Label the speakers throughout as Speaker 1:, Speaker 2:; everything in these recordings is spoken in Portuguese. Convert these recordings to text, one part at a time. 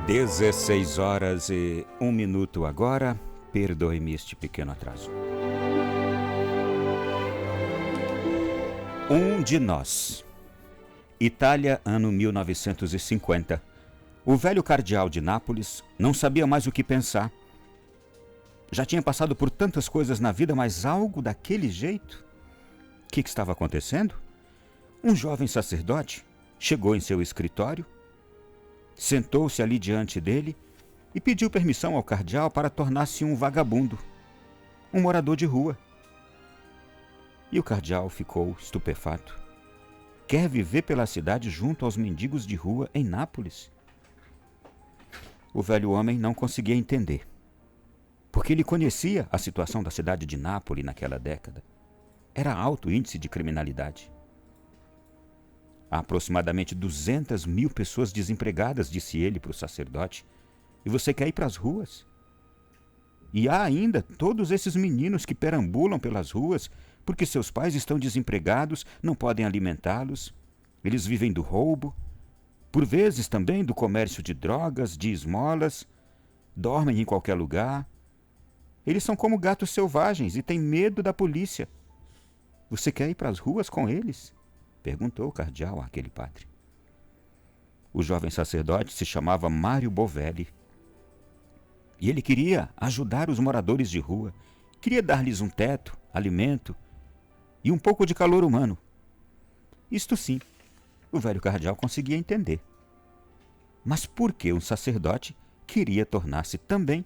Speaker 1: 16 horas e 1 minuto agora. Perdoe-me este pequeno atraso. Um de nós. Itália, ano 1950. O velho cardeal de Nápoles não sabia mais o que pensar. Já tinha passado por tantas coisas na vida, mas algo daquele jeito? O que estava acontecendo? Um jovem sacerdote chegou em seu escritório, sentou-se ali diante dele e pediu permissão ao cardeal para tornar-se um vagabundo, um morador de rua. E o cardeal ficou estupefato. Quer viver pela cidade junto aos mendigos de rua em Nápoles? O velho homem não conseguia entender, porque ele conhecia a situação da cidade de Nápoles naquela década. Era alto índice de criminalidade. Há aproximadamente 200 mil pessoas desempregadas, disse ele para o sacerdote. E você quer ir para as ruas? E há ainda todos esses meninos que perambulam pelas ruas porque seus pais estão desempregados, não podem alimentá-los. Eles vivem do roubo, por vezes também do comércio de drogas, de esmolas, dormem em qualquer lugar. Eles são como gatos selvagens e têm medo da polícia. Você quer ir para as ruas com eles? Perguntou o cardeal àquele padre. O jovem sacerdote se chamava Mário Bovelli. E ele queria ajudar os moradores de rua, queria dar-lhes um teto, alimento e um pouco de calor humano. Isto sim, o velho cardeal conseguia entender. Mas por que um sacerdote queria tornar-se também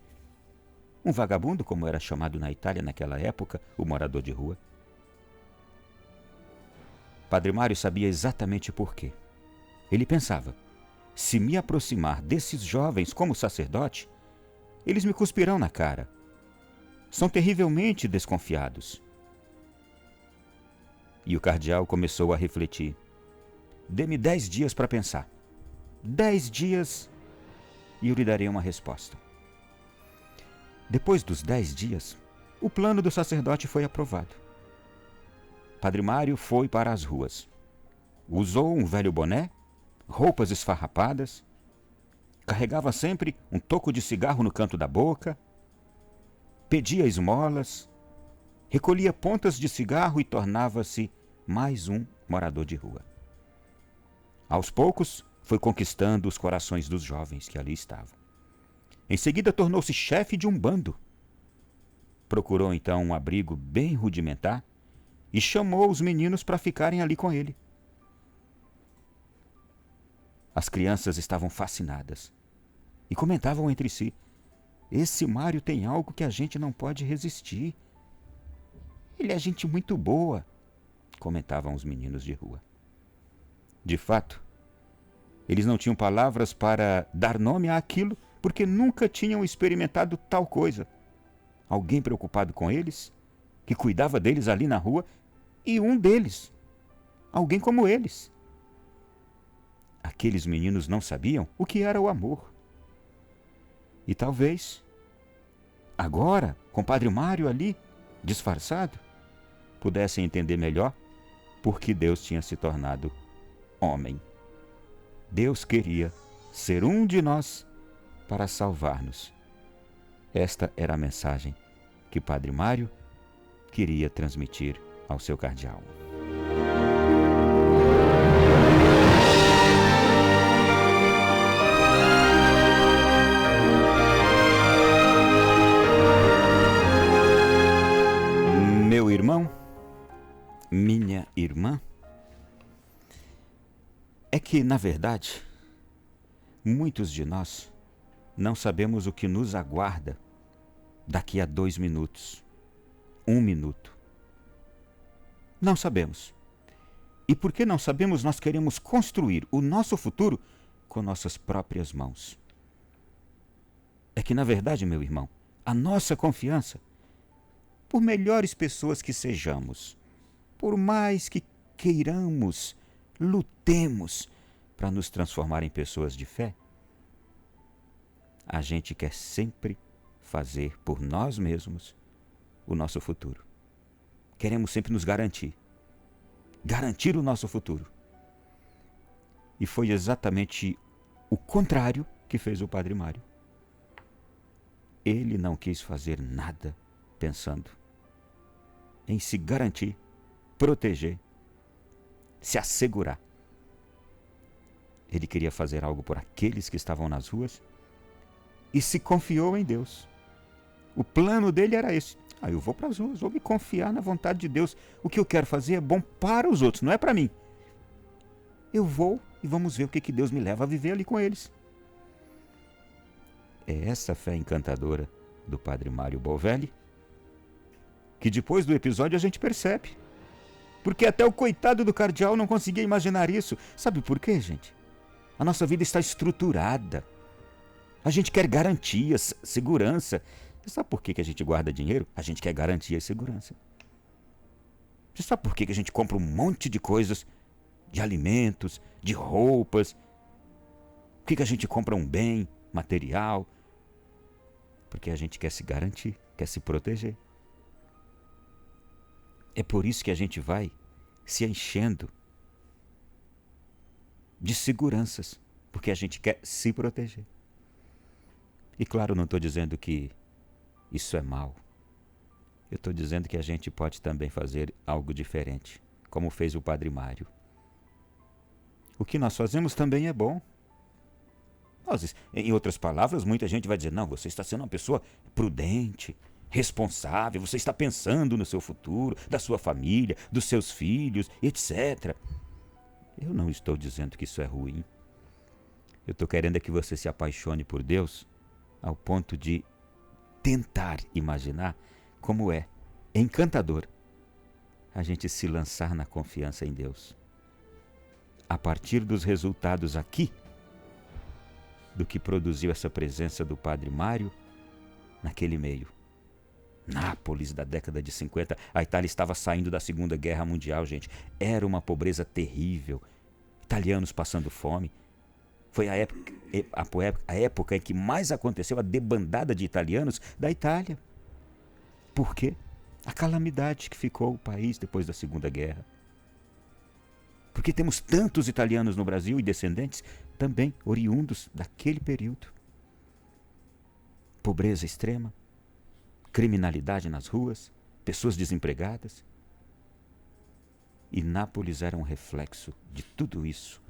Speaker 1: um vagabundo, como era chamado na Itália naquela época, o morador de rua? Padre Mário sabia exatamente por quê. Ele pensava: se me aproximar desses jovens como sacerdote, eles me cuspirão na cara. São terrivelmente desconfiados. E o cardeal começou a refletir. Dê-me 10 dias para pensar. 10 dias e eu lhe darei uma resposta. Depois dos 10 dias, o plano do sacerdote foi aprovado. Padre Mário foi para as ruas. Usou um velho boné, roupas esfarrapadas, carregava sempre um toco de cigarro no canto da boca, pedia esmolas, recolhia pontas de cigarro e tornava-se mais um morador de rua. Aos poucos, foi conquistando os corações dos jovens que ali estavam. Em seguida, tornou-se chefe de um bando. Procurou então um abrigo bem rudimentar e chamou os meninos para ficarem ali com ele. As crianças estavam fascinadas e comentavam entre si: esse Mário tem algo que a gente não pode resistir. Ele é gente muito boa, comentavam os meninos de rua. De fato, eles não tinham palavras para dar nome àquilo, porque nunca tinham experimentado tal coisa. Alguém preocupado com eles, que cuidava deles ali na rua, e um deles, alguém como eles. Aqueles meninos não sabiam o que era o amor. E talvez, agora, com Padre Mário ali, disfarçado, pudessem entender melhor por que Deus tinha se tornado homem. Deus queria ser um de nós para salvar-nos. Esta era a mensagem que Padre Mário queria transmitir ao seu cardeal. Meu irmão, minha irmã, é que, na verdade, muitos de nós não sabemos o que nos aguarda daqui a 2 minutos, 1 minuto. Não sabemos. E porque não sabemos, nós queremos construir o nosso futuro com nossas próprias mãos. É que, na verdade, meu irmão, a nossa confiança, por melhores pessoas que sejamos, por mais que queiramos, lutemos para nos transformar em pessoas de fé, a gente quer sempre fazer por nós mesmos o nosso futuro. Queremos sempre nos garantir o nosso futuro. E foi exatamente o contrário que fez o Padre Mário. Ele não quis fazer nada pensando em se garantir, proteger, se assegurar. Ele queria fazer algo por aqueles que estavam nas ruas e se confiou em Deus. O plano dele era esse. Eu vou para as ruas, vou me confiar na vontade de Deus. O que eu quero fazer é bom para os outros, não é para mim. Eu vou e vamos ver o que Deus me leva a viver ali com eles. É essa fé encantadora do Padre Mário Bovelli que depois do episódio a gente percebe. Porque até o coitado do cardeal não conseguia imaginar isso. Sabe por quê, gente? A nossa vida está estruturada. A gente quer garantias, segurança. Você sabe por que a gente guarda dinheiro? A gente quer garantia e segurança. Você sabe por que a gente compra um monte de coisas, de alimentos, de roupas? Por que a gente compra um bem material? Porque a gente quer se garantir, quer se proteger. É por isso que a gente vai se enchendo de seguranças, porque a gente quer se proteger. E claro, não estou dizendo que isso é mal. Eu estou dizendo que a gente pode também fazer algo diferente, como fez o Padre Mário. O que nós fazemos também é bom. Em outras palavras, muita gente vai dizer, não, você está sendo uma pessoa prudente, responsável, você está pensando no seu futuro, da sua família, dos seus filhos, etc. Eu não estou dizendo que isso é ruim. Eu estou querendo é que você se apaixone por Deus ao ponto de tentar imaginar como é encantador a gente se lançar na confiança em Deus. A partir dos resultados aqui, do que produziu essa presença do Padre Mário naquele meio. Nápoles, da década de 50, a Itália estava saindo da Segunda Guerra Mundial, gente. Era uma pobreza terrível. Italianos passando fome. Foi a época em que mais aconteceu a debandada de italianos da Itália. Por quê? A calamidade que ficou o país depois da Segunda Guerra. Porque temos tantos italianos no Brasil e descendentes também oriundos daquele período. Pobreza extrema, criminalidade nas ruas, pessoas desempregadas. E Nápoles era um reflexo de tudo isso.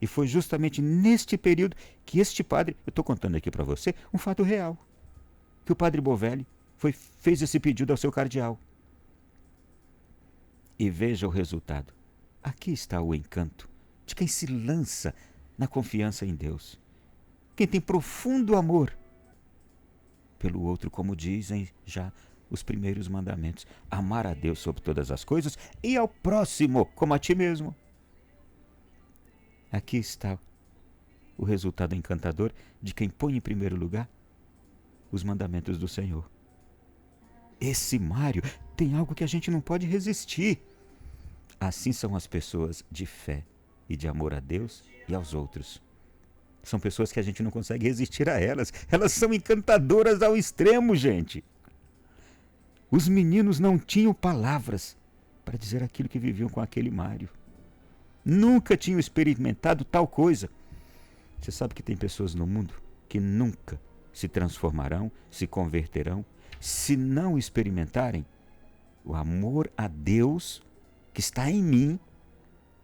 Speaker 1: E foi justamente neste período que este padre, eu estou contando aqui para você, um fato real, que o Padre Bovelli fez esse pedido ao seu cardeal. E veja o resultado. Aqui está o encanto de quem se lança na confiança em Deus. Quem tem profundo amor pelo outro, como dizem já os primeiros mandamentos. Amar a Deus sobre todas as coisas e ao próximo como a ti mesmo. Aqui está o resultado encantador de quem põe em primeiro lugar os mandamentos do Senhor. Esse Mário tem algo que a gente não pode resistir. Assim são as pessoas de fé e de amor a Deus e aos outros. São pessoas que a gente não consegue resistir a elas. Elas são encantadoras ao extremo, gente. Os meninos não tinham palavras para dizer aquilo que viviam com aquele Mário. Nunca tinham experimentado tal coisa. Você sabe que tem pessoas no mundo que nunca se transformarão, se converterão, se não experimentarem o amor a Deus que está em mim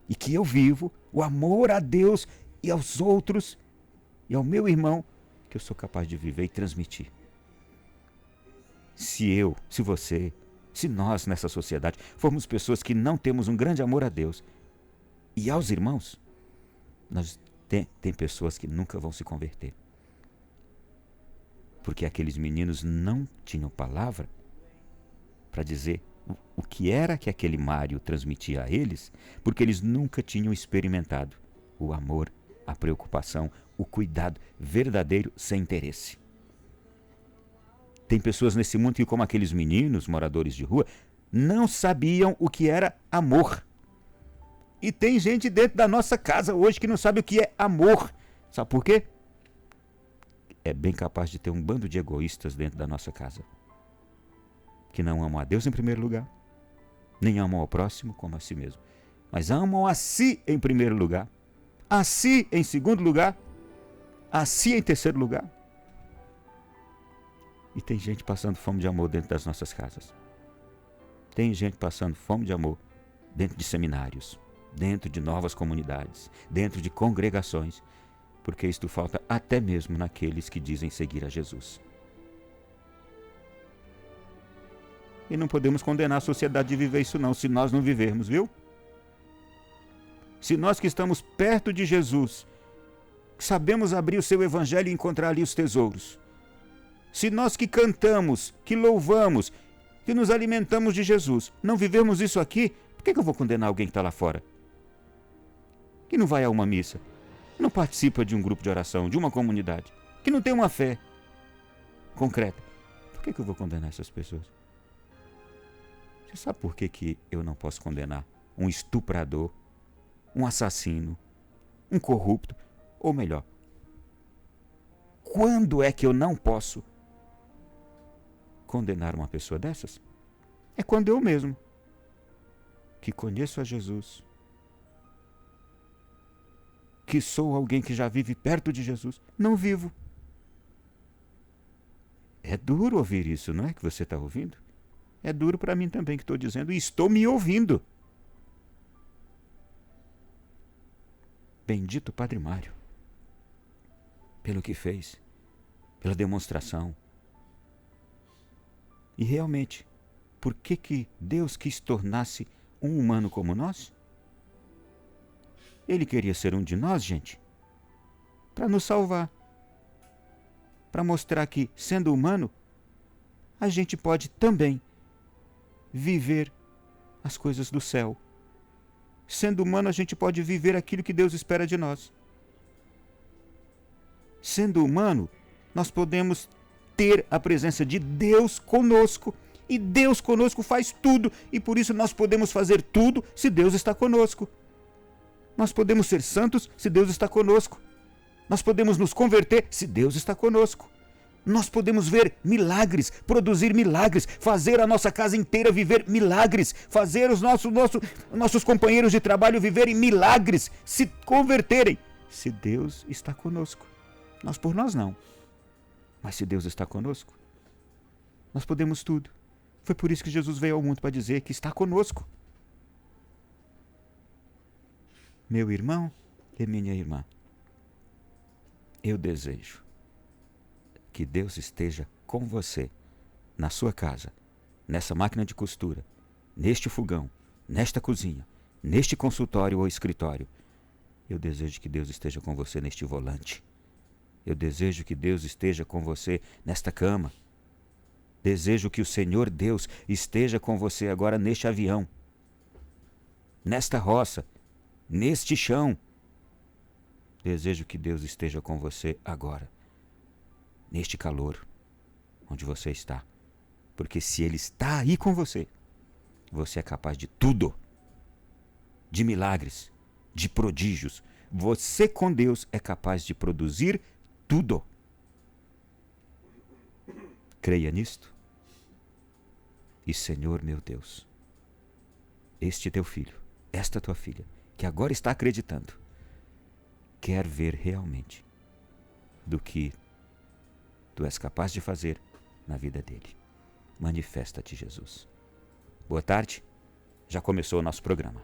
Speaker 1: e que eu vivo, o amor a Deus e aos outros e ao meu irmão que eu sou capaz de viver e transmitir. Se você, se nós nessa sociedade formos pessoas que não temos um grande amor a Deus e aos irmãos, tem pessoas que nunca vão se converter. Porque aqueles meninos não tinham palavra para dizer o que era que aquele Mário transmitia a eles, porque eles nunca tinham experimentado o amor, a preocupação, o cuidado verdadeiro sem interesse. Tem pessoas nesse mundo que, como aqueles meninos, moradores de rua, não sabiam o que era amor. E tem gente dentro da nossa casa hoje que não sabe o que é amor. Sabe por quê? É bem capaz de ter um bando de egoístas dentro da nossa casa, que não amam a Deus em primeiro lugar, nem amam ao próximo como a si mesmo, mas amam a si em primeiro lugar, a si em segundo lugar, a si em terceiro lugar. E tem gente passando fome de amor dentro das nossas casas. Tem gente passando fome de amor dentro de seminários, dentro de novas comunidades, dentro de congregações, porque isto falta até mesmo naqueles que dizem seguir a Jesus. E não podemos condenar a sociedade de viver isso não, se nós não vivermos, viu? Se nós que estamos perto de Jesus, sabemos abrir o seu evangelho e encontrar ali os tesouros. Se nós que cantamos, que louvamos, que nos alimentamos de Jesus, não vivemos isso aqui, por que eu vou condenar alguém que está lá fora? Que não vai a uma missa, que não participa de um grupo de oração, de uma comunidade, que não tem uma fé concreta. Por que eu vou condenar essas pessoas? Você sabe por que eu não posso condenar um estuprador, um assassino, um corrupto? Ou melhor, quando é que eu não posso condenar uma pessoa dessas? É quando eu mesmo, que conheço a Jesus, que sou alguém que já vive perto de Jesus, não vivo. É duro ouvir isso, não é que você está ouvindo? É duro para mim também que estou dizendo e estou me ouvindo. Bendito Padre Mário, pelo que fez, pela demonstração. E realmente, por que Deus quis tornar-se um humano como nós? Ele queria ser um de nós, gente, para nos salvar. Para mostrar que, sendo humano, a gente pode também viver as coisas do céu. Sendo humano, a gente pode viver aquilo que Deus espera de nós. Sendo humano, nós podemos ter a presença de Deus conosco. E Deus conosco faz tudo. E por isso nós podemos fazer tudo se Deus está conosco. Nós podemos ser santos se Deus está conosco. Nós podemos nos converter se Deus está conosco. Nós podemos ver milagres, produzir milagres, fazer a nossa casa inteira viver milagres, fazer os nossos companheiros de trabalho viverem milagres, se converterem, se Deus está conosco. Nós por nós não, mas se Deus está conosco, nós podemos tudo. Foi por isso que Jesus veio ao mundo, para dizer que está conosco. Meu irmão e minha irmã, eu desejo que Deus esteja com você, na sua casa, nessa máquina de costura, neste fogão, nesta cozinha, neste consultório ou escritório. Eu desejo que Deus esteja com você neste volante. Eu desejo que Deus esteja com você nesta cama. Desejo que o Senhor Deus esteja com você agora neste avião, nesta roça, neste chão. Desejo que Deus esteja com você agora, neste calor, onde você está. Porque se Ele está aí com você, você é capaz de tudo. De milagres, de prodígios. Você com Deus é capaz de produzir tudo. Creia nisto. E Senhor meu Deus, este teu filho, esta tua filha, que agora está acreditando, quer ver realmente do que Tu és capaz de fazer na vida dele. Manifesta-te, Jesus. Boa tarde. Já começou o nosso programa.